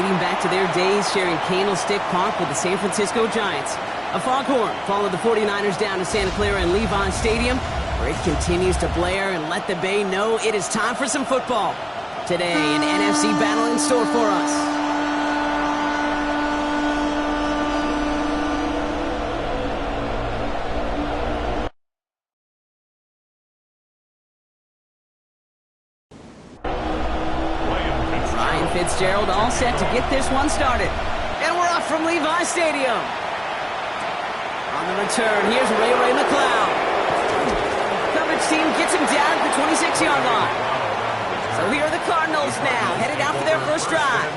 dating back to their days sharing Candlestick Park with the San Francisco Giants. A foghorn followed the 49ers down to Santa Clara and Levi Stadium, where it continues to blare and let the Bay know it is time for some football. Today, an NFC battle in store for us. Fitzgerald all set to get this one started. And we're off from Levi Stadium. On the return, here's Ray McCloud. Coverage team gets him down at the 26-yard line. So here are the Cardinals now, headed out for their first drive.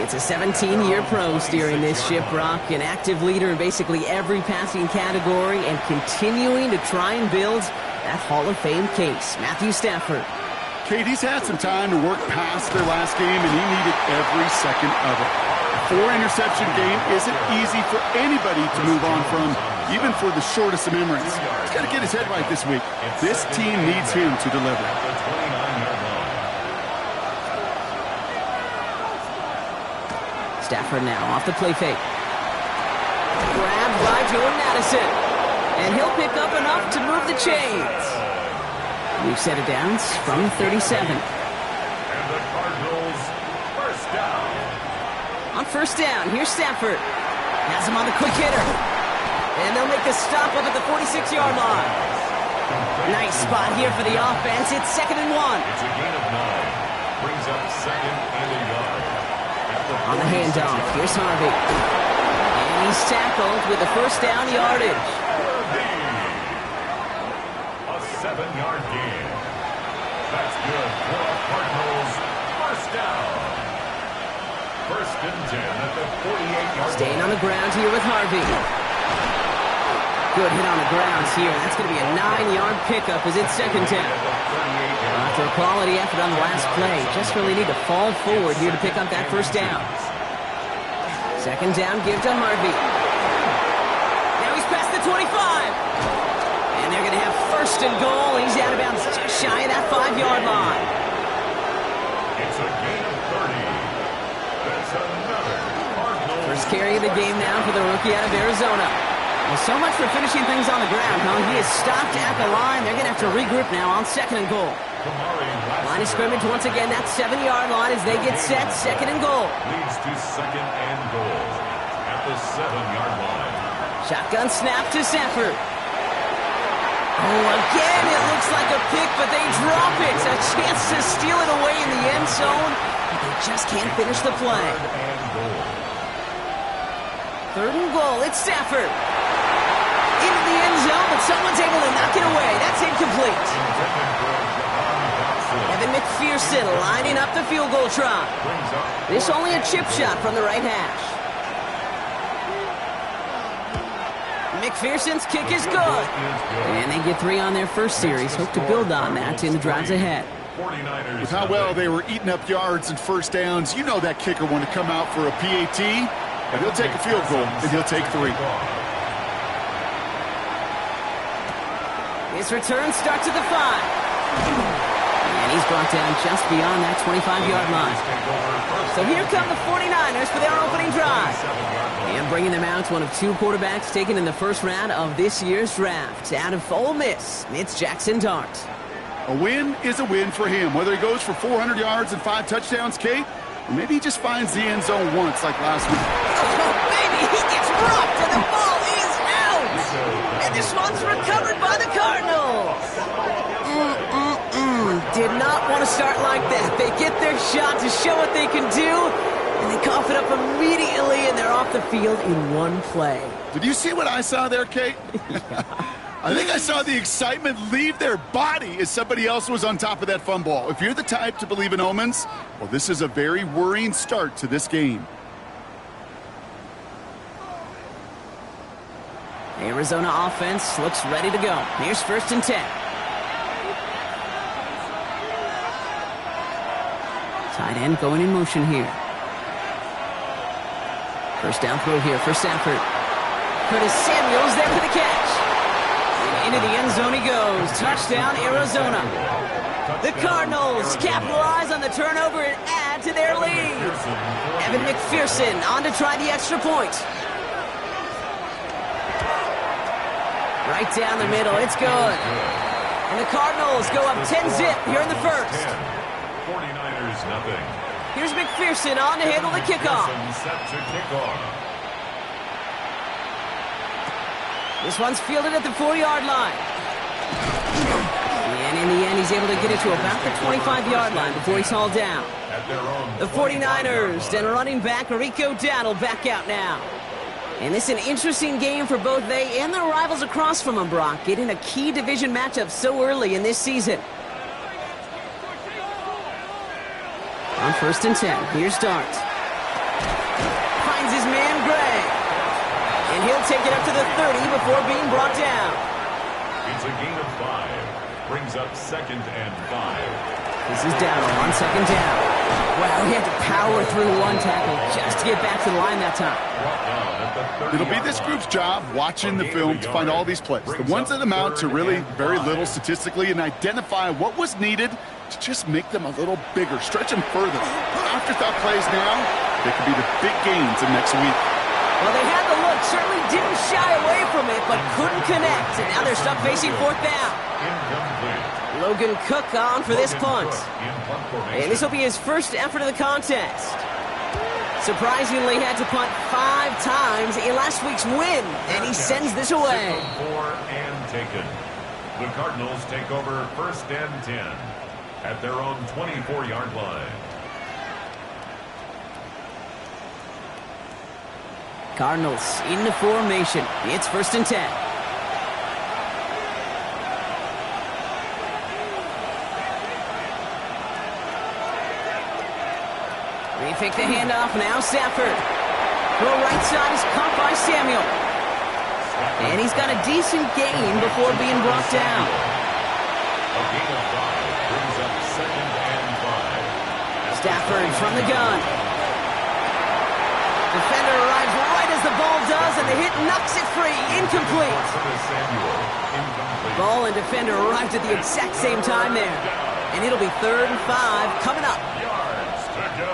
It's a 17-year pro steering this ship, Brock, an active leader in basically every passing category and continuing to try and build that Hall of Fame case. Matthew Stafford. Kate, he's had some time to work past their last game, and he needed every second of it. A 4-interception game isn't easy for anybody to move on from, even for the shortest of memories. He's got to get his head right this week. This team needs him to deliver. Stafford now off the play fake. Grabbed by Jordan Addison. And he'll pick up enough to move the chains. We've set it down from 37. And the Cardinals first down. On first down, here's Stafford. Has him on the quick hitter. And they'll make the stop up at the 46-yard line. Nice spot here for the offense. It's 2nd and 1. It's a gain of 9. Brings up 2nd and a yard. On the handoff, here's Harvey. And he's tackled with the first down yardage. 7-yard gain. That's good for the Cardinals. First down. 1st and 10 at the 48-yard line. Staying on the ground here with Harvey. Good hit on the ground here. That's going to be a 9-yard pickup as it's 2nd down. After a quality effort on the last play, just really need to fall forward here to pick up that first down. 2nd down, give to Harvey. Now he's past the 25. And they're going to have 1st and goal. He's out of bounds just shy of that 5-yard line. It's a gain of 30. That's another Cardinals. First carry of the game now for the rookie out of Arizona. Well, so much for finishing things on the ground, huh? He is stopped at the line. They're going to have to regroup now on 2nd and goal. Line of scrimmage once again, that 7-yard line as they get set. 2nd and goal. Leads to 2nd and goal at the 7-yard line. Shotgun snap to Stafford. Oh, again, it looks like a pick, but they drop it. A chance to steal it away in the end zone, but they just can't finish the play. 3rd and goal, it's Stafford. Into the end zone, but someone's able to knock it away. That's incomplete. Evan McPherson lining up the field goal try. This only a chip shot from the right hash. McPherson's kick is good. And they get 3 on their first series. Hope to build on that in the drives ahead. With how well they were eating up yards and first downs, you know that kicker wanted to come out for a PAT, but he'll take a field goal, and he'll take 3. His return starts at the 5. And he's brought down just beyond that 25-yard line. So here come the 49ers for their opening drive. And bringing them out, one of 2 quarterbacks taken in the first round of this year's draft. Out of Ole Miss, it's Jackson Dart. A win is a win for him, whether he goes for 400 yards and 5 touchdowns, Kate, or maybe he just finds the end zone once like last week. Oh, baby, he gets rocked and the ball is out. And this one's recovered by the Cardinals. Did not want to start like that. They get their shot to show what they can do, and they cough it up immediately, and they're off the field in one play. Did you see what I saw there, Kate? I think I saw the excitement leave their body as somebody else was on top of that fun ball. If you're the type to believe in omens, well, this is a very worrying start to this game. Arizona offense looks ready to go. Here's 1st and 10. Tight end going in motion here. First down throw here for Stafford. Curtis Samuels there for the catch. And into the end zone he goes. Touchdown, Arizona. The Cardinals capitalize on the turnover and add add to their lead. Evan McPherson on to try the extra point. Right down the middle, it's good. And the Cardinals go up 10-zip here in the first. 49ers nothing. Here's McPherson on to handle the kickoff. Set to kick off. This one's fielded at the 4-yard line. And in the end, he's able to get it to about the 25-yard line before he's hauled down. The 49ers and running back Rico Dowdle back out now. And this is an interesting game for both they and their rivals across from them, Brock, getting a key division matchup so early in this season. On 1st and 10, here's Dart. Finds his man, Gray. And he'll take it up to the 30 before being brought down. It's a gain of 5. Brings up 2nd and 5. This is Dowdle on 2nd down. Wow, he had to power through one tackle just to get back to the line that time. It'll be this group's job watching the film to find all these plays, the ones that amount to really very little statistically, and identify what was needed to just make them a little bigger, stretch them further. Afterthought plays now, they could be the big gains of next week. Well, they had the look, certainly didn't shy away from it, but couldn't connect, and now they're stuck facing 4th down. Logan Cook on for this punt. And this will be his first effort of the contest. Surprisingly, had to punt 5 times in last week's win, and he sends this away. 4 and taken. The Cardinals take over 1st and 10 at their own 24-yard line. Cardinals into formation. It's 1st and 10. They fake the handoff, now Stafford. Throw right side is caught by Samuel. And he's got a decent gain before being brought down. A gain of 5 brings up 2nd and 5. Stafford from the gun. Defender arrives right as the ball does, and the hit knocks it free. Incomplete. Ball and defender arrived at the exact same time there. And it'll be 3rd and 5 coming up. Yards to go.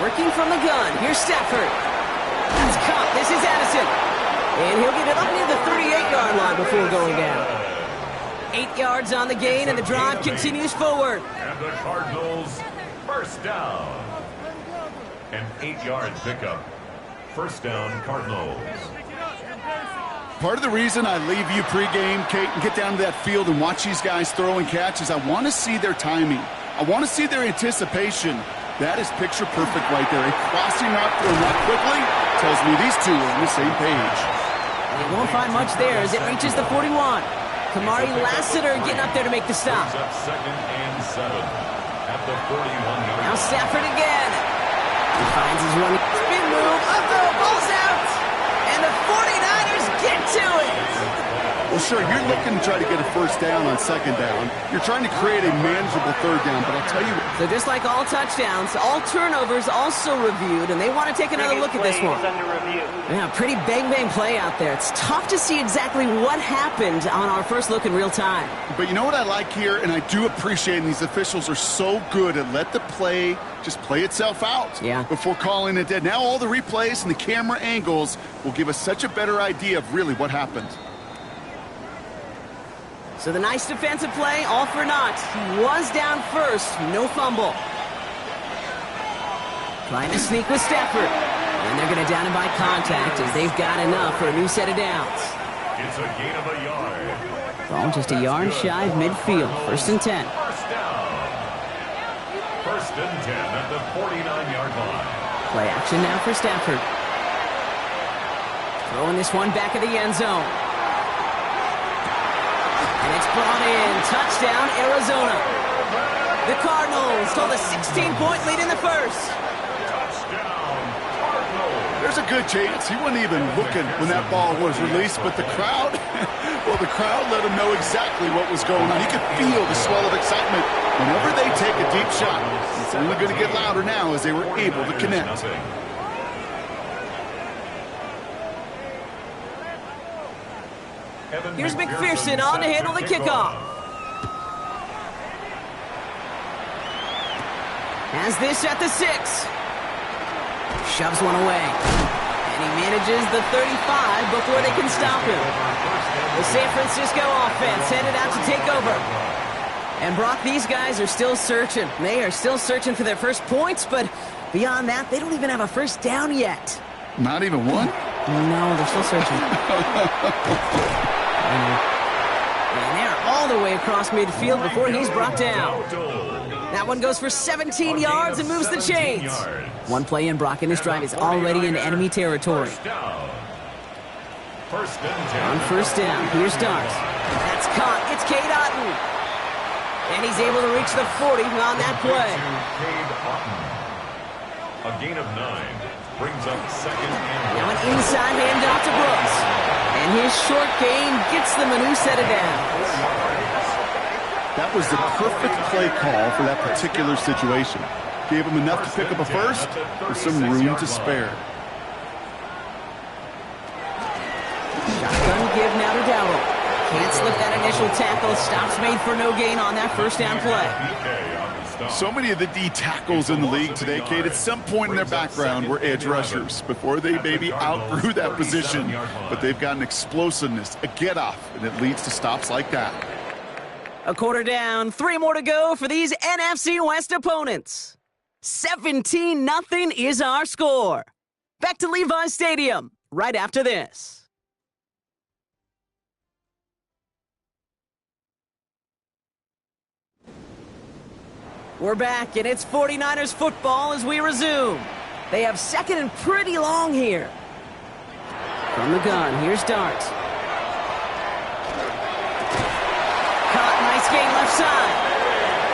Working from the gun. Here's Stafford. That's caught. This is Addison. And he'll get it up near the 38-yard line before going down. 8 yards on the gain, and the drive continues forward. And the Cardinals, 1st down. An 8-yard pickup. 1st down, Cardinals. Part of the reason I leave you pregame, Kate, and get down to that field and watch these guys throw and catch is I want to see their timing. I want to see their anticipation. That is picture perfect right there. A crossing route thrown that quickly tells me these two are on the same page. They won't find much there as it reaches the 41. Kamari Lassiter getting up there to make the stop. Up 2nd and 7 at the 41-yard line. Now Stafford again. He finds his running spin move. Uh-oh, ball's out. And the 49ers get to it. Well, sure, you're looking to try to get a 1st down on 2nd down. You're trying to create a manageable 3rd down, but I'll tell you what. So just like all touchdowns, all turnovers also reviewed, and they want to take another look at this one. Yeah, pretty bang-bang play out there. It's tough to see exactly what happened on our first look in real time. But you know what I like here, and I do appreciate, and these officials are so good at let the play just play itself out before calling it dead. Now all the replays and the camera angles will give us such a better idea of really what happened. So the nice defensive play, all for naught. He was down first, no fumble. Trying to sneak with Stafford. And they're going to down him by contact as they've got enough for a new set of downs. It's a gain of a yard. Ball just a yard shy of midfield. 1st and 10. 1st down. 1st and 10 at the 49-yard line. Play action now for Stafford. Throwing this one back of the end zone. And it's brought in. Touchdown, Arizona. The Cardinals hold a 16-point lead in the first. Touchdown, Cardinals. There's a good chance he wasn't even looking when that ball was released, but the crowd, well, the crowd let him know exactly what was going on. He could feel the swell of excitement. Whenever they take a deep shot, it's only going to get louder now as they were able to connect. Here's McPherson on to handle the kickoff. Has this at the 6. Shoves one away. And he manages the 35 before they can stop him. The San Francisco offense headed out to take over. And Brock, these guys are still searching. They are still searching for their first points, but beyond that, they don't even have a first down yet. Not even one? No, they're still searching. And they're all the way across midfield before he's brought down. That one goes for 17 yards and moves the chains. One play in, Brock, and this drive is already in enemy territory. On first down, here's Starks. That's caught. It's Cade Otton. And he's able to reach the 40 on that play. A gain of 9 brings up second and now an inside handoff to Brooks. And his short gain gets them a new set of downs. That was the perfect play call for that particular situation. Gave him enough to pick up a first with some room to spare. Shotgun give now to Dowdle. Can't slip that initial tackle. Stops made for no gain on that first down play. So many of the D tackles in the league today, Kate, at some point in their background were edge rushers before they maybe outgrew that position. But they've got an explosiveness, a get-off, and it leads to stops like that. A quarter down, 3 more to go for these NFC West opponents. 17-0 is our score. Back to Levi's Stadium right after this. We're back, and it's 49ers football as we resume. They have second and pretty long here. From the gun, here's Dart. Caught, nice gain left side.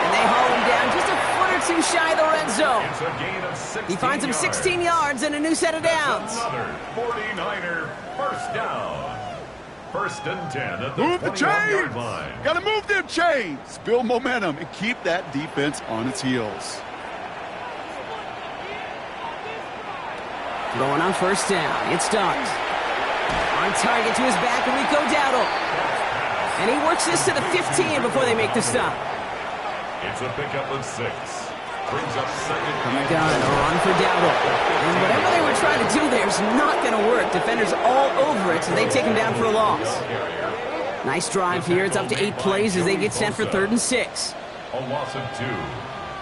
And they haul him down just a foot or two shy of the red zone. He finds him 16 yards and a new set of downs. Another 49er first down. First and 10 at the Move the 21-yard chains! line. Got to move them chains! Build momentum and keep that defense on its heels. Going on first down, it's Dart. On target to his back, Rico Dowdle. And he works this to the 15 before they make the stop. It's a pickup of 6. Brings up second. From the gun, a run for Dowdle. And whatever they were trying to do there is not going to work. Defenders all over it, so they take him down for a loss. Nice drive here. It's up to 8 plays as they get set for 3rd and 6. A loss of 2.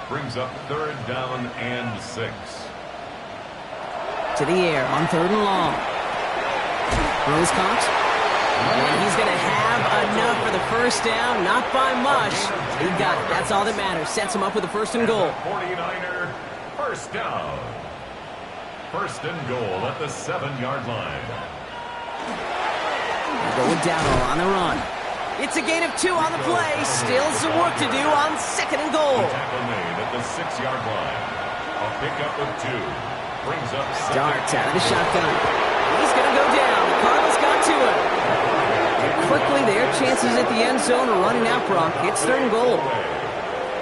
Brings up 3rd down and 6. To the air on 3rd and long. Rose caught. And he's going to have enough for the first down. Not by much. He got it. That's all that matters. Sets him up with a 1st and goal. 49er first down. 1st and goal at the 7-yard line. Go with Dowdle on the run. It's a gain of 2 on the play. Still some work to do on 2nd and goal. Tackle made at the 6-yard line. A pickup of 2. Brings up Darts out of the shotgun. He's going to go down. The Cardinals got to him. And quickly, their chances at the end zone are running out, Brock. It's 3rd and goal.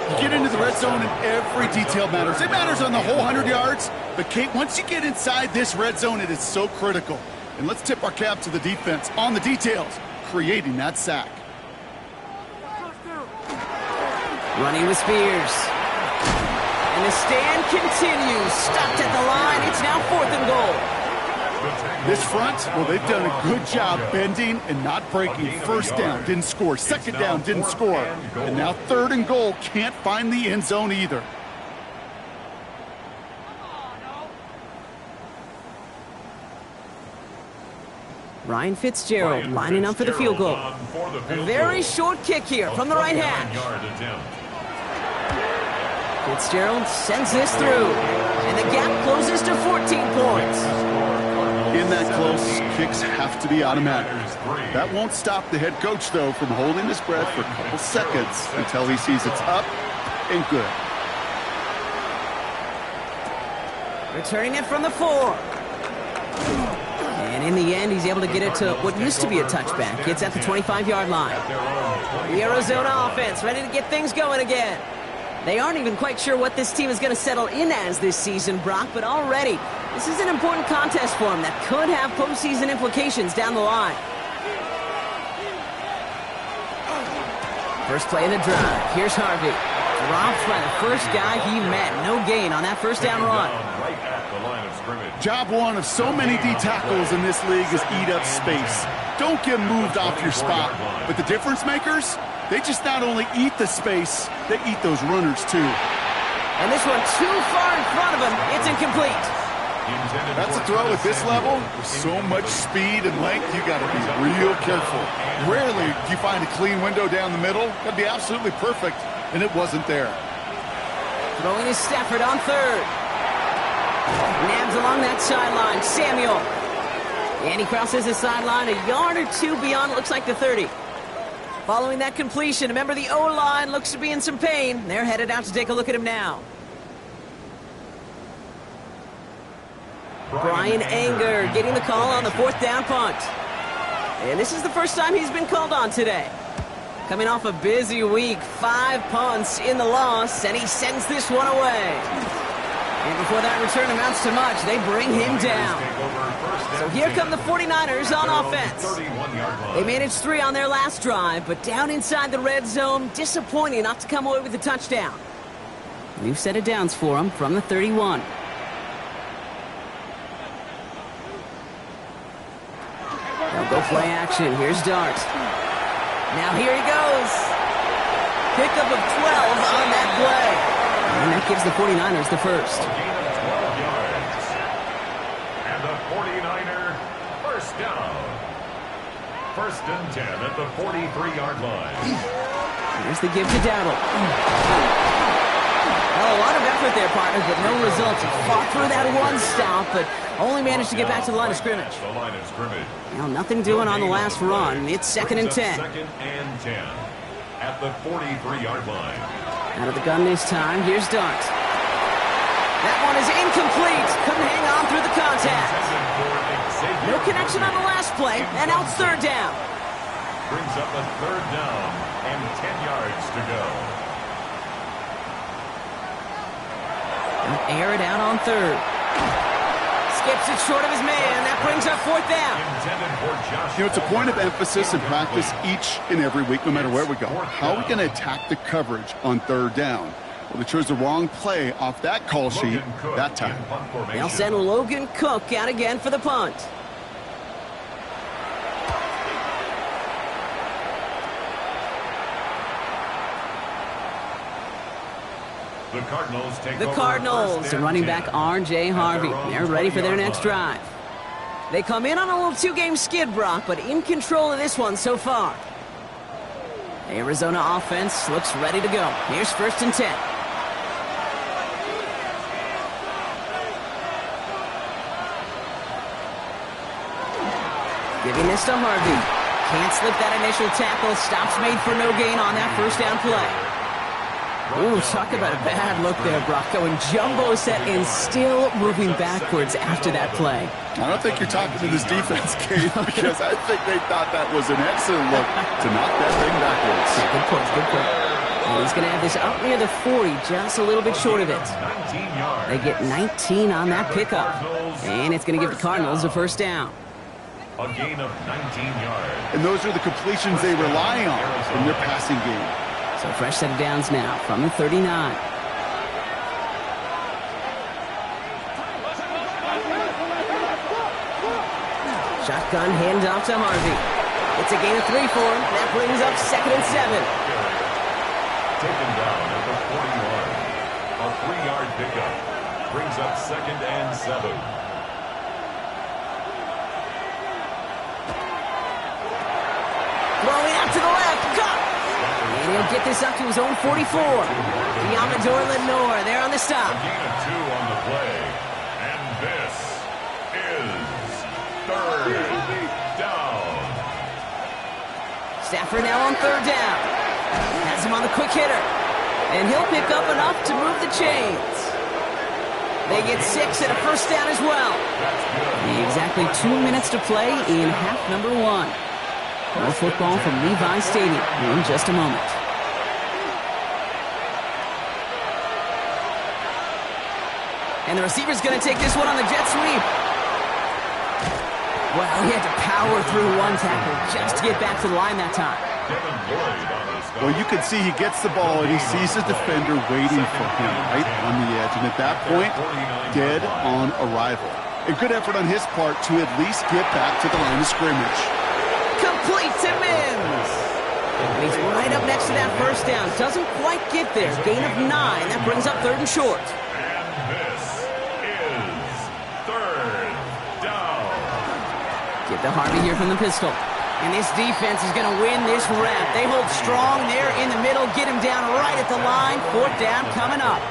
You get into the red zone and every detail matters. It matters on the whole 100 yards. But, Kate, once you get inside this red zone, it is so critical. And let's tip our cap to the defense on the details, creating that sack. Running with Spears. And the stand continues. Stopped at the line. It's now 4th and goal. This front, well, they've done a good job bending and not breaking. First down, didn't score. Second down, didn't score. And now 3rd and goal, can't find the end zone either. Ryan Fitzgerald lining up for the field goal. A very short kick here from the right hash. Fitzgerald sends this through. And the gap closes to 14 points. In that close, kicks have to be automatic. That won't stop the head coach, though, from holding his breath for a couple seconds until he sees it's up and good. Returning it from the 4. And in the end, he's able to get it to what used to be a touchback. It's at the 25-yard line. The Arizona offense ready to get things going again. They aren't even quite sure what this team is going to settle in as this season, Brock, but already, this is an important contest for them that could have postseason implications down the line. First play of the drive. Here's Harvey. Dropped by the first guy he met. No gain on that first down run. Right at the line of scrimmage. Job one of so many D tackles in this league is eat up space. Don't get moved off your spot. But the difference makers, they just not only eat the space, they eat those runners too. And this one too far in front of him. It's incomplete. That's a throw at this level. With so much speed and length, you got to be real careful. Rarely do you find a clean window down the middle. That'd be absolutely perfect, and it wasn't there. Throwing is Stafford on third. Nabs along that sideline. Samuel. And he crosses the sideline a yard or two beyond, looks like the 30. Following that completion, remember the O-line looks to be in some pain. They're headed out to take a look at him now. Brian Anger getting the call on the fourth down punt. And this is the first time he's been called on today. Coming off a busy week, 5 punts in the loss, and he sends this one away. And before that return amounts to much, they bring him down. So here come the 49ers on offense. They managed 3 on their last drive, but down inside the red zone, disappointing not to come away with a touchdown. New set of downs for them from the 31. They'll go play action. Here's Dart. Now here he goes. Pickup of 12 on that play. And that gives the 49ers the first. A gain of 12 yards. And the 49er first down. First and 10 at the 43-yard line. Here's the give to Dowdle. Well, a lot of effort there, partner, but no results. He fought through that one stop, but only managed to get back to the line of scrimmage. Now, nothing doing on the last run. It's second and 10. Second and 10 at the 43-yard line. Out of the gun this time. Here's Dart. That one is incomplete. Couldn't hang on through the contact. No connection on the last play, and now it's third down. Brings up a third down and 10 yards to go. And air it out on third. Skips it short of his man. That brings up fourth down. You know, it's a point of emphasis in practice each and every week, no matter where we go. How are we going to attack the coverage on third down? Well, they chose the wrong play off that call sheet that time. They'll send Logan Cook out again for the punt. The Cardinals, and running back R.J. Harvey. They're ready for their next drive. They come in on a little 2-game skid, Brock, but in control of this one so far. Arizona offense looks ready to go. Here's first and 10. Giving this to Harvey. Can't slip that initial tackle. Stops made for no gain on that first down play. Ooh, talk about a bad look there, Brock. Going jumbo set and still moving backwards after that play. I don't think you're talking to this defense, Kate, because I think they thought that was an excellent look to knock that thing backwards. Good point, good point. And he's going to have this up near the 40, just a little bit short of it. They get 19 on that pickup. And it's going to give the Cardinals a first down. A gain of 19 yards. And those are the completions they rely on in their passing game. So fresh set of downs now from the 39. Shotgun handoff to Harvey. It's a gain of 3 for him. That brings up second and 7. Taken down at the 41. A 3-yard pickup. Brings up second and 7. Throwing out to the left. Cut! And he'll get this up to his own 44. Diamador Lenore there on the stop. A gain of 2 on the play. And this is third down. Stafford now on third down. Has him on the quick hitter. And he'll pick up enough to move the chains. They get 6 and a first down as well. Exactly 2 minutes to play in half number 1. More football from Levi Stadium in just a moment. And the receiver's going to take this one on the jet sweep. Well, he had to power through one tackle just to get back to the line that time. Well, you can see he gets the ball and he sees a defender waiting for him right on the edge. And at that point, dead on arrival. A good effort on his part to at least get back to the line of scrimmage. Complete to Mims. And he's right up next to that first down. Doesn't quite get there. Gain of 9. That brings up 3rd and short. And this is 3rd down. Get to Harvey here from the pistol. And this defense is going to win this rep. They hold strong there in the middle. Get him down right at the line. 4th down coming up.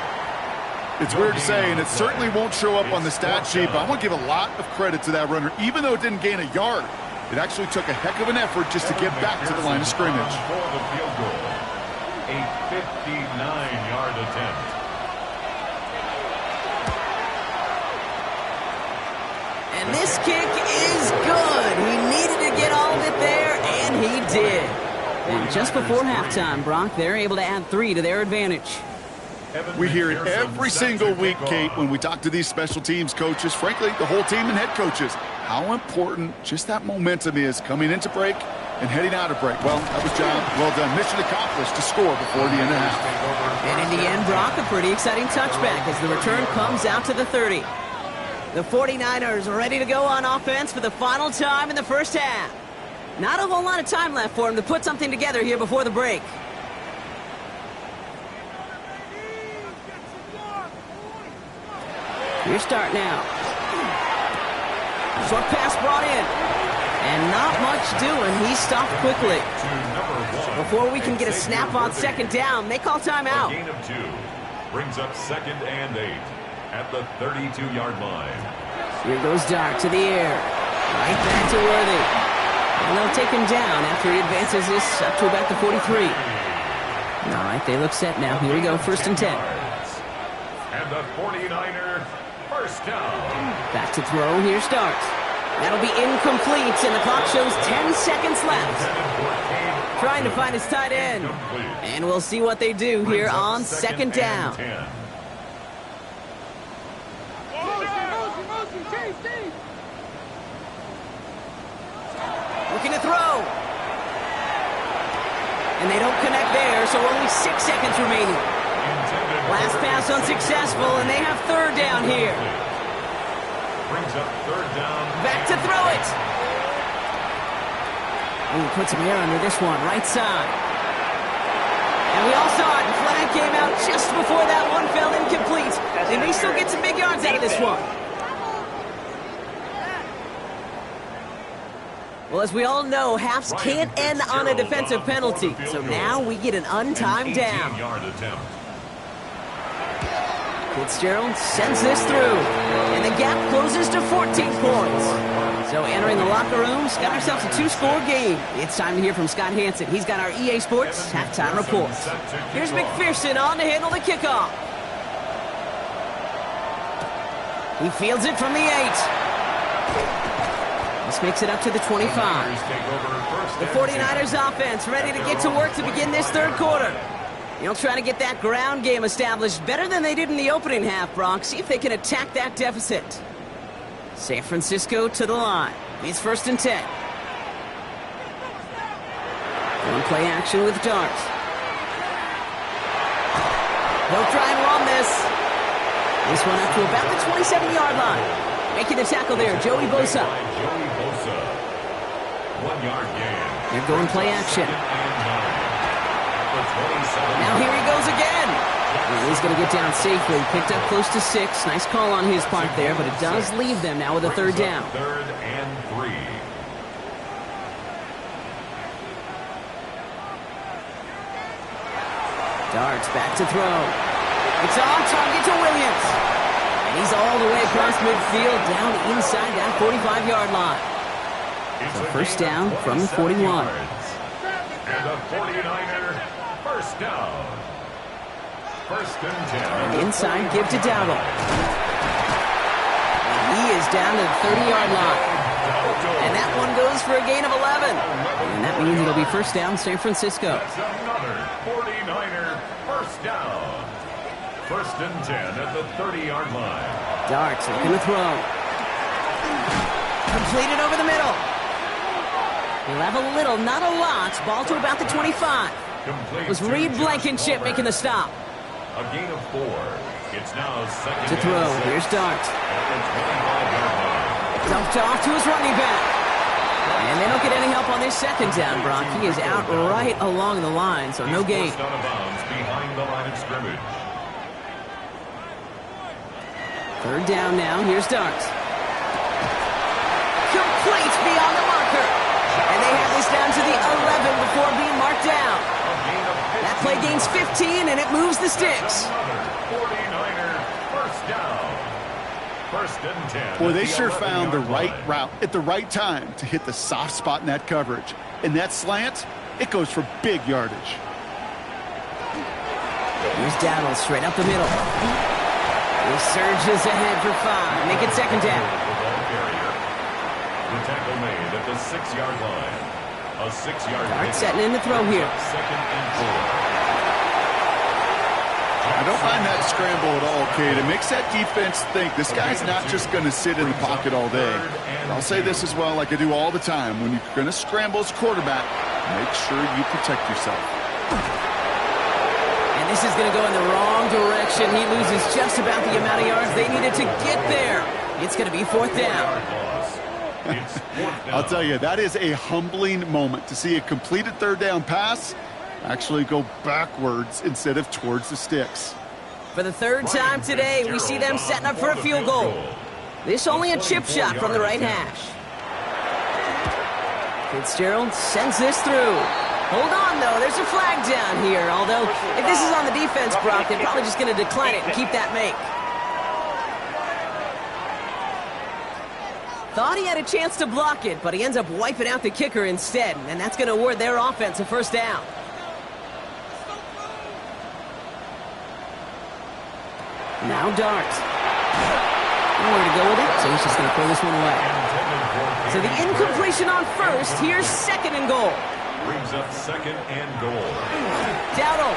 It's weird to say, and it certainly won't show up on the stat sheet, but I want to give a lot of credit to that runner. Even though it didn't gain a yard, it actually took a heck of an effort just to get back to the line of scrimmage. For the field goal, a 59-yard attempt. And this kick is good. He needed to get all of it there, and he did. And just before halftime, Brock, they're able to add 3 to their advantage. We hear it every single week, Kate, when we talk to these special teams coaches, frankly, the whole team and head coaches, how important just that momentum is coming into break and heading out of break. Well, that was job well done. Mission accomplished to score before the end of half. And in the end, Brock, a pretty exciting touchback as the return comes out to the 30. The 49ers are ready to go on offense for the final time in the first half. Not a whole lot of time left for him to put something together here before the break. Your start now. Short pass brought in. And not much doing. He stopped quickly. Before we can get a snap on 2nd down, they call timeout. A gain of 2 brings up 2nd and 8 at the 32-yard line. Here goes Dart to the air. Right back to Worthy. And they'll take him down after he advances this up to about the 43. All right, they look set now. Here we go, 1st and 10. And the 49er first down. Back to throw. Here starts. That'll be incomplete, and the clock shows 10 seconds left. Trying to find his tight end. And we'll see what they do here on 2nd down. Looking to throw. And they don't connect there, so only 6 seconds remaining. Last pass unsuccessful, and they have 3rd down here. Brings up 3rd down. Back to throw it. Ooh, put some air under this one, right side. And we all saw it. Flag came out just before that one fell incomplete. They may still get some big yards out of this one. Well, as we all know, halves can't end on a defensive penalty. So now we get an untimed down. 18-yard attempt. Fitzgerald sends this through, and the gap closes to 14 points. So entering the locker room, got ourselves a 2-score game. It's time to hear from Scott Hansen. He's got our EA Sports halftime report. Here's McPherson on to handle the kickoff. He fields it from the 8. This makes it up to the 25. The 49ers offense ready to get to work to begin this 3rd quarter. They'll try to get that ground game established better than they did in the opening half, Brock. See if they can attack that deficit. San Francisco to the line. It's 1st and 10. One play action with Dart. They'll try and run this. This one up to about the 27-yard line. Making the tackle there, Joey Bosa. Joey Bosa. 1-yard gain. They're going play action. Now here he goes again. Well, he's going to get down safely. Picked up close to 6. Nice call on his part there, but it does leave them now with a 3rd down. 3rd and 3. Darts back to throw. It's on target to Williams. And he's all the way across midfield down inside that 45-yard line. So 1st down from the 41. And the 49er first down. 1st and 10. And inside, give to Dowdle. And he is down to the 30-yard line. And that one goes for a gain of 11. And that means it'll be 1st down, San Francisco. That's another 49er first down. 1st and 10 at the 30-yard line. Darts looking to throw. Completed over the middle. He'll have a little, not a lot. Ball to about the 25. It was Reed Blankenship making the stop. A gain of 4. It's now second To throw. Here's Dart. Dumped off to his running back. And they don't get any help on this second down, Brock. He is out right along the line, so no gain. Out of bounds behind the line of scrimmage. Third down now. Here's Dart. Complete beyond the marker. And they have this down to the 11 before being marked down. That play gains 15, and it moves the sticks. 49er first down. First and 10. Boy, they sure found the right route at the right time to hit the soft spot in that coverage. And that slant, it goes for big yardage. Here's Dowdle straight up the middle. He surges ahead for 5. Make it second down. The tackle made at the 6-yard line. A 6-yard Dart setting in the throw here. Second and 4. I don't find that scramble at all, Kate. It makes that defense think this guy's not just going to sit in the pocket all day. But I'll say this as well, like I do all the time. When you're going to scramble as quarterback, make sure you protect yourself. And this is going to go in the wrong direction. He loses just about the amount of yards they needed to get there. It's going to be fourth down. I'll tell you, that is a humbling moment to see a completed third down pass actually go backwards instead of towards the sticks. For the third time today, we see them setting up for a field goal. This only a chip shot from the right hash. Fitzgerald sends this through. Hold on, though. There's a flag down here. Although, if this is on the defense, Brock, they're probably just going to decline it and keep that make. Thought he had a chance to block it, but he ends up wiping out the kicker instead, and that's going to award their offense a first down. Now Dart. Nowhere to go with it, so he's just going to throw this one away. So the incompletion on first. Here's second and goal. Brings up second and goal. Dowdle.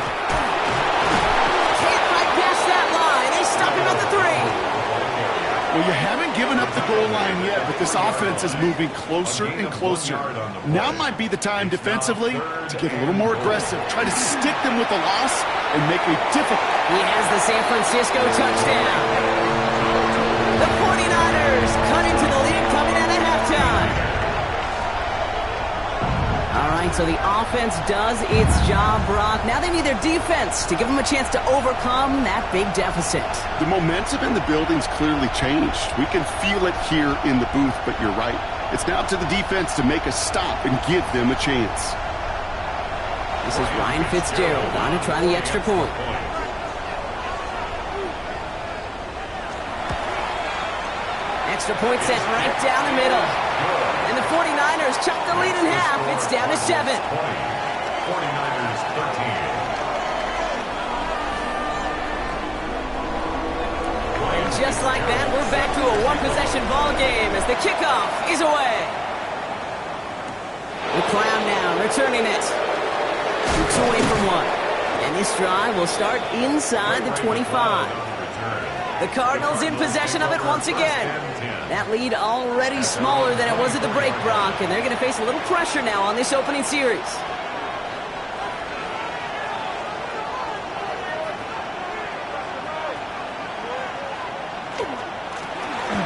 Can't fight past that line. They stop him at the 3. Well, you haven't given up the goal line yet, but this offense is moving closer and closer. Now might be the time defensively to get a little more aggressive. Try to stick them with the loss and make it difficult. He has the San Francisco touchdown. The 49ers cut into the lead coming out of halftime. All right, so the offense does its job, Brock. Now they need their defense to give them a chance to overcome that big deficit. The momentum in the building's clearly changed. We can feel it here in the booth, but you're right. It's now up to the defense to make a stop and give them a chance. This is Ryan Fitzgerald on to try the extra point. Extra point sent right down the middle. And the 49ers chop the lead in half. It's down to 7. 49ers 13. And just like that, we're back to a one-possession ball game as the kickoff is away. The Clown now returning it. 2 away from 1. And this drive will start inside the 25. The Cardinals in possession of it once again. That lead already smaller than it was at the break, Brock, and they're going to face a little pressure now on this opening series.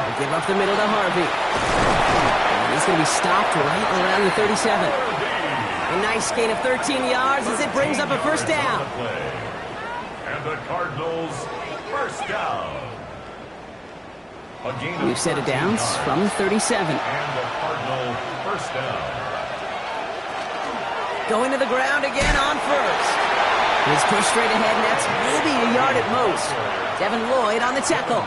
They give up the middle to Harvey. And he's going to be stopped right around the 37. A nice gain of 13 yards as it brings up a first down. And the Cardinals first down. New set of downs from 37. And the Cardinal first down. Going to the ground again on first. He's pushed straight ahead, and that's maybe a yard at most. Devin Lloyd on the tackle.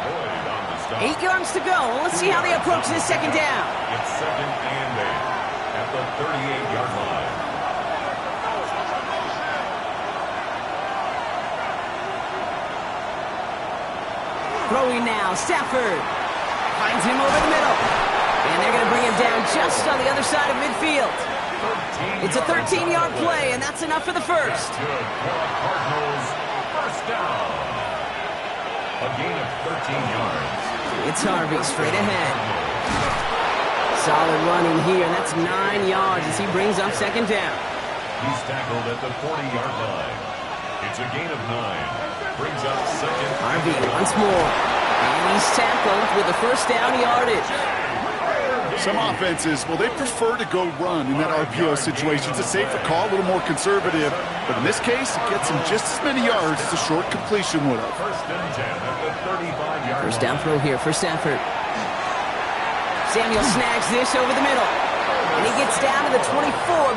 8 yards to go. Let's see how they approach this second down. It's second and 8 at the 38-yard line. Throwing now, Stafford. Finds him over the middle. And they're going to bring him down just on the other side of midfield. It's a 13-yard play, and that's enough for the first. Good. Cardinals first down. A gain of 13 yards. It's Harvey straight ahead. Solid running here, and that's 9 yards as he brings up second down. He's tackled at the 40-yard line. It's a gain of 9. Brings up second. Harvey once more. And he's tackled with the first down yardage. Some offenses, well, they prefer to go run in that RPO situation. It's a safer call, a little more conservative. But in this case, it gets him just as many yards as a short completion would have. First and 10 at the 35-yard line. First down throw here for Stafford. Samuel snags this over the middle. And he gets down to the 24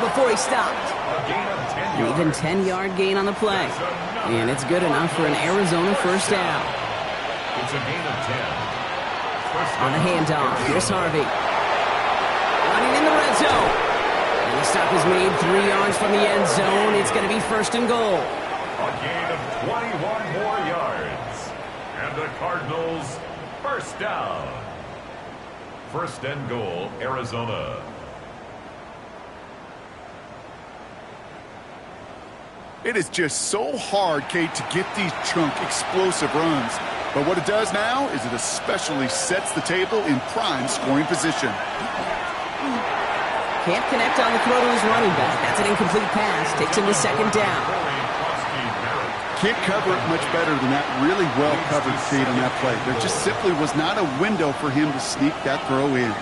before he stopped. A gain of 10 An yards. even 10-yard gain on the play. And it's good enough for an Arizona first down. It's a gain of 10. First On the down. handoff, here's Harvey. Running in the red zone. And the stop is made 3 yards from the end zone. It's going to be first and goal. A gain of 21 more yards. And the Cardinals first down. First and goal, Arizona. It is just so hard, Kate, to get these chunk, explosive runs. But what it does now is it especially sets the table in prime scoring position. Can't connect on the throw to his running back. That's an incomplete pass. Takes him to second down. Can't cover it much better than that really well-covered feed on that play. There just simply was not a window for him to sneak that throw in.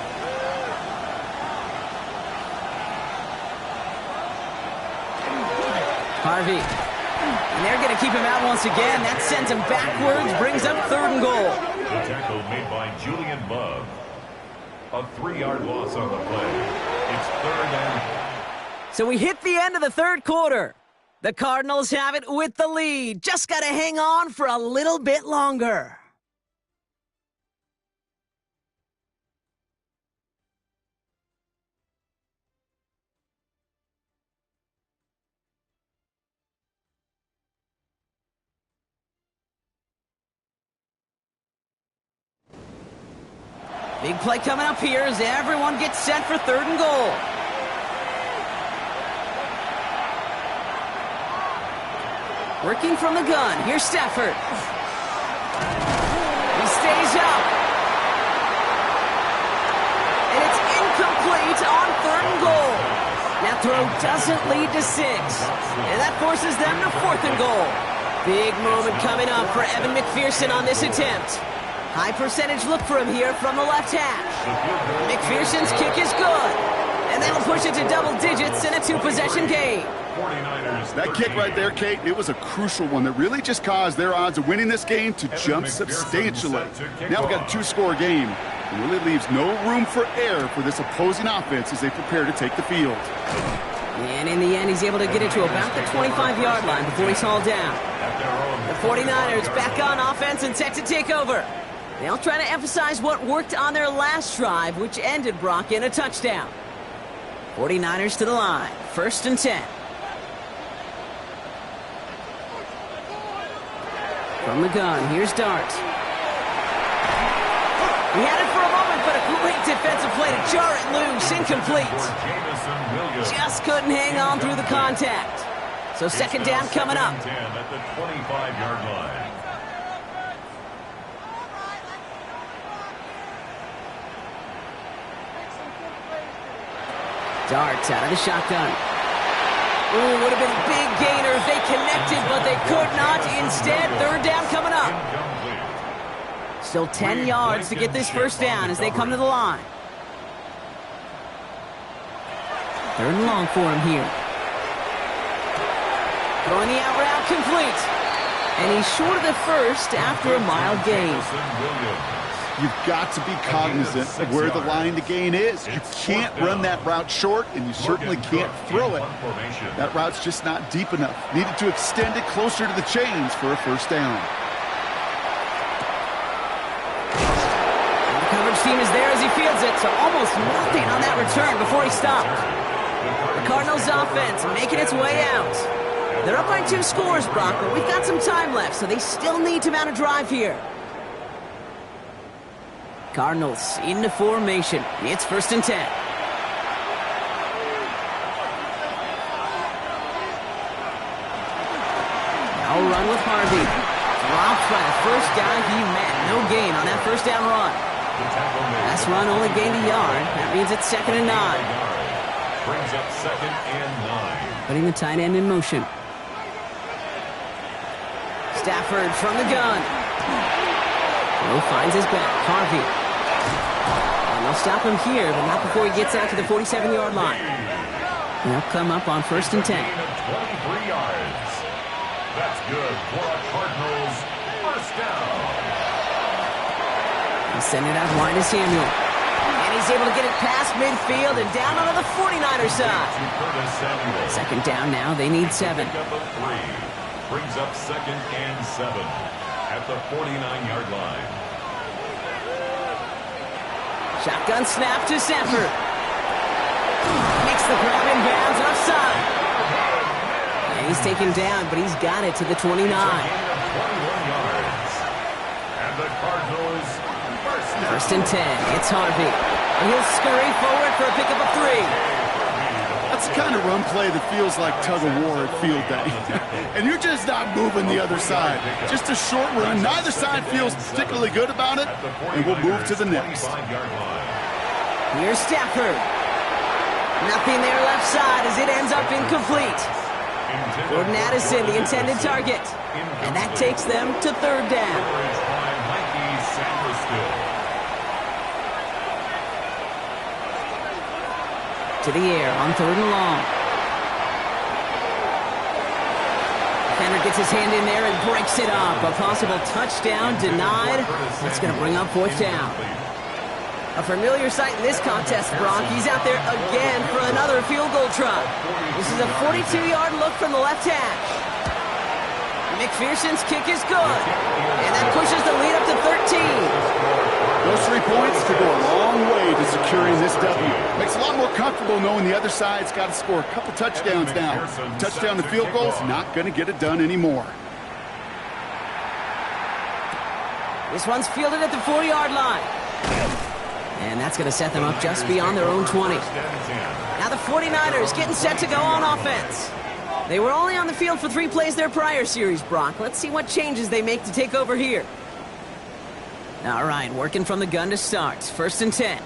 Harvey. And they're going to keep him out once again. That sends him backwards, brings up third and goal. The tackle made by Julian Love. A 3-yard loss on the play. It's third and... So we hit the end of the third quarter. The Cardinals have it with the lead. Just got to hang on for a little bit longer. Big play coming up here as everyone gets set for third and goal. Working from the gun, here's Stafford. He stays up. And it's incomplete on third and goal. That throw doesn't lead to 6. And that forces them to fourth and goal. Big moment coming up for Evan McPherson on this attempt. High percentage look for him here from the left hash. McPherson's kick is good. And that'll push it to double digits in a 2-possession game. 49ers. That kick right there, Kate, it was a crucial one that really just caused their odds of winning this game to jump substantially. Now we've got a 2-score game. It really leaves no room for error for this opposing offense as they prepare to take the field. And in the end, he's able to get it to about the 25-yard line before he's hauled down. The 49ers back on offense and set to take over. They'll try to emphasize what worked on their last drive, which ended, Brock, in a touchdown. 49ers to the line. First and 10. From the gun, here's Dart. He had it for a moment, but a great defensive play to jar it loose. Incomplete. Just couldn't hang on through the contact. So second down coming up. 10 at the 25-yard line. Darts out of the shotgun. Ooh, would have been a big gainer if they connected, but they could not. Instead, third down coming up. Still 10 yards to get this first down as they come to the line. Third and long for him here. Throwing the out route complete. And he's short of the first after a mild gain. You've got to be cognizant of where the line to gain is. You can't run that route short, and you certainly can't throw it. That route's just not deep enough. Needed to extend it closer to the chains for a first down. And the coverage team is there as he fields it, so almost nothing on that return before he stopped. The Cardinals offense making its way out. They're up by 2 scores, Brock, but we've got some time left, so they still need to mount a drive here. Cardinals into formation. It's first and 10. Now run with Harvey. Dropped by the first guy he met. No gain on that first down run. Last run only gained a yard. That means it's 2nd and 9. Brings up 2nd and 9. Putting the tight end in motion. Stafford from the gun. Lowe finds his back. Harvey. And they'll stop him here, but not before he gets out to the 47-yard line. They'll come up on 1st and 10. 23 yards. That's good for a Cardinals first down. He'll send it out wide to Samuel. And he's able to get it past midfield and down onto the 49er side. 2nd down now. They need 7. Brings up 2nd and 7 at the 49-yard line. Shotgun snap to Stafford. Makes the grab in bounds offside. And he's taken down, but he's got it to the 29. 21 yards. And the Cardinals First and 10. It's Harvey. And he'll scurry forward for a pickup of 3. That's the kind of run play that feels like tug-of-war at field day. And you're just not moving the other side. Just a short run. Neither side feels particularly good about it, and we'll move to the next. Here's Stafford. Nothing there left side as it ends up incomplete. Jordan Addison, the intended target. And that takes them to 3rd down. To the air on 3rd and long. Defender gets his hand in there and breaks it up. A possible touchdown denied. That's going to bring up 4th down. A familiar sight in this contest, Brock. He's out there again for another field goal try. This is a 42-yard look from the left hash. McPherson's kick is good. And that pushes the lead up to 13. Those 3 points could go a long way to securing this W. Makes it a lot more comfortable knowing the other side's got to score a couple touchdowns now. Touchdown to field goals, not going to get it done anymore. This one's fielded at the 4-yard line. And that's going to set them up just beyond their own 20. Now the 49ers getting set to go on offense. They were only on the field for 3 plays their prior series, Brock. Let's see what changes they make to take over here. All right, working from the gun to start. 1st and 10.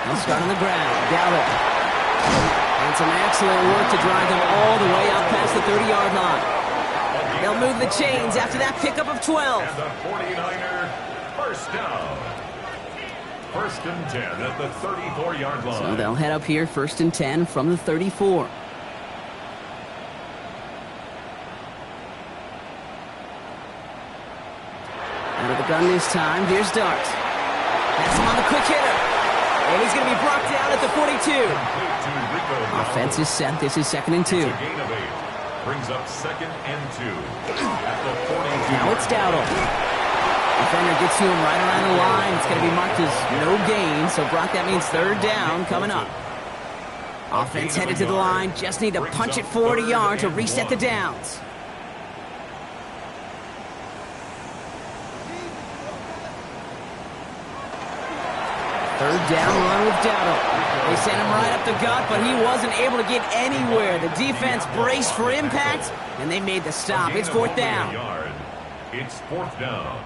They'll start on the ground. Gallup. And some excellent work to drive them all the way out past the 30-yard line. They'll move the chains after that pickup of 12. And the 49er first down. 1st and 10 at the 34-yard line. So they'll head up here 1st and 10 from the 34. Out of the gun this time. Here's Dart. That's him on the quick hitter. And he's going to be brought down at the 42. Offense is set. This is 2nd and 2. It's a gain of 8. Brings up 2nd and 2 at the 42. Now it's Dowdle. Defender gets to him right around the line. It's going to be marked as no gain. So, Brock, that means 3rd down coming up. Offense headed to the line. Just need to punch it forward a yard to reset the downs. Third down run with Dowdle. They sent him right up the gut, but he wasn't able to get anywhere. The defense braced for impact, and they made the stop. It's 4th down. It's 4th down.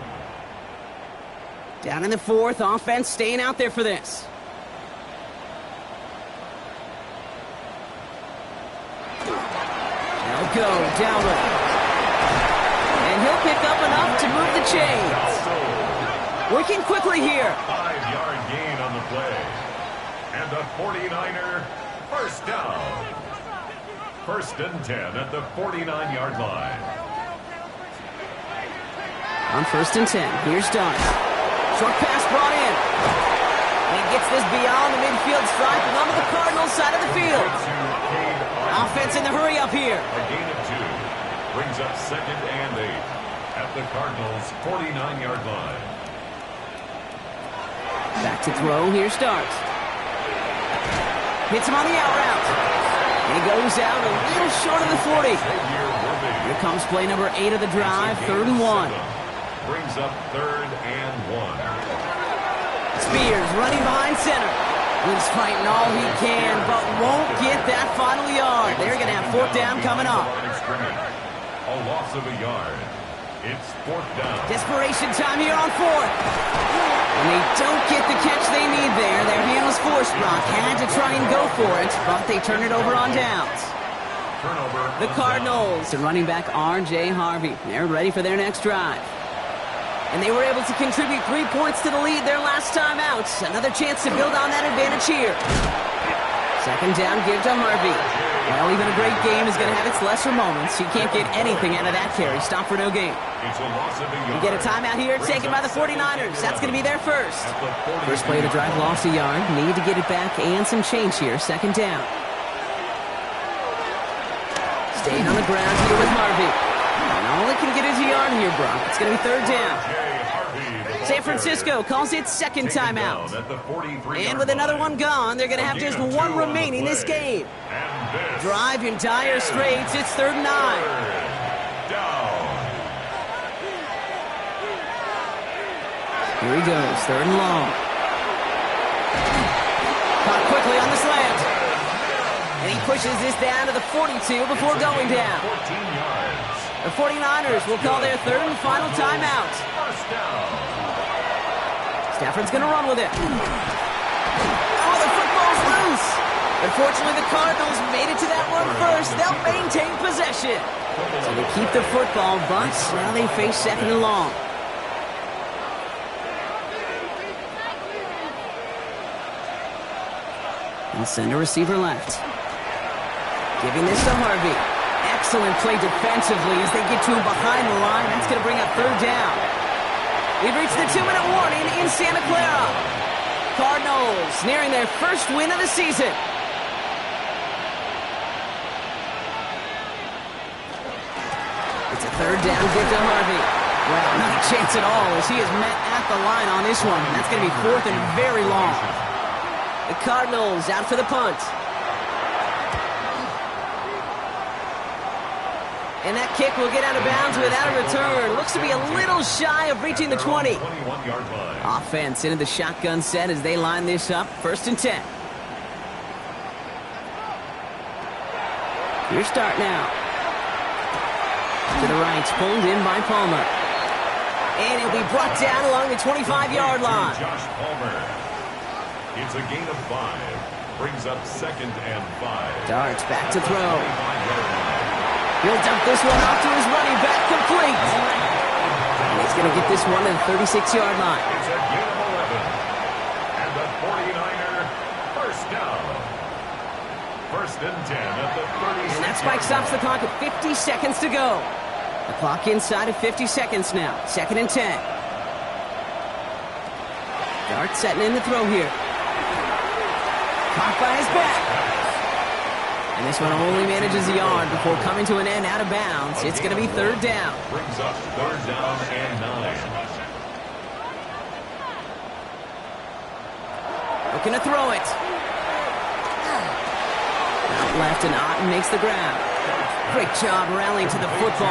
Down in the 4th, offense staying out there for this. They'll go, Dowdle. And he'll pick up enough to move the chains. Working quickly here. 5-yard gain on the play. And the 49er first down. 1st and 10 at the 49-yard line. On 1st and 10, here's Dart. Short pass brought in. And he gets this beyond the midfield stripe and onto the Cardinals side of the field. Offense in the hurry up here. A gain of 2. Brings up 2nd and 8 at the Cardinals' 49-yard line. Back to throw. Here's Dart. Hits him on the out route. And he goes out a little short of the 40. Here comes play number 8 of the drive. 3rd and 1. Brings up 3rd and 1. Spears running behind center. He's fighting all he can, but won't get that final yard. They're going to have 4th down coming up. A loss of a yard. It's 4th down. Desperation time here on 4th. And they don't get the catch they need there. Their hand was forced. Brock had to try and go for it, but they turn it over on downs. Turnover. The Cardinals and running back R.J. Harvey. They're ready for their next drive. And they were able to contribute 3 points to the lead their last time out. Another chance to build on that advantage here. 2nd down, give to Harvey. Well, even a great game is going to have its lesser moments. You can't get anything out of that carry. Stop for no gain. It's a loss of a yard. You get a timeout here taken by the 49ers. That's going to be their first. First play of the drive, lost a yard. Need to get it back and some change here. 2nd down. Staying on the ground here with Harvey. And all it can get is a yard here, Brock. It's going to be 3rd down. San Francisco calls it 2nd timeout. And with another one gone, they're going to have just one remaining this game. Drive in dire straits. It's 3rd and 9. Here he goes, 3rd and long. Caught quickly on the slant. And he pushes this down to the 42 before going down. 14 yards. The 49ers will call their 3rd and final timeout. First down. Stafford's going to run with it. Oh, the football's loose. Unfortunately, the Cardinals made it to that one first. They'll maintain possession. So they keep the football, but now they face 2nd and long. And send a receiver left. Giving this to Harvey. Excellent play defensively as they get to him behind the line. That's going to bring up 3rd down. We've reached the 2-minute warning in Santa Clara. Cardinals nearing their first win of the season. It's a 3rd down give to Harvey. Well, not a chance at all as he is met at the line on this one. That's going to be 4th and very long. The Cardinals out for the punt. And that kick will get out of bounds without a return. Looks to be a little shy of reaching the 20. 21-yard line. Offense into the shotgun set as they line this up. 1st and 10. Your start now. To the right, pulled in by Palmer. And it'll be brought down along the 25-yard line. Josh Palmer. It's a gain of 5. Brings up 2nd and 5. Darts back to throw. 25-yard line. He'll dump this one off to his running back, complete. And he's going to get this one to the 36-yard line. It's a gain of 11. And the 49er first down. 1st and 10 at the 36. And that spike stops the clock at 50 seconds to go. The clock inside of 50 seconds now. 2nd and 10. Dart setting in the throw here. Caught by his back. And this one only manages a yard before coming to an end out of bounds. It's going to be 3rd down. Brings up 3rd down and 9. Looking to throw it. Out left and Otten makes the grab. Great job rallying to the football.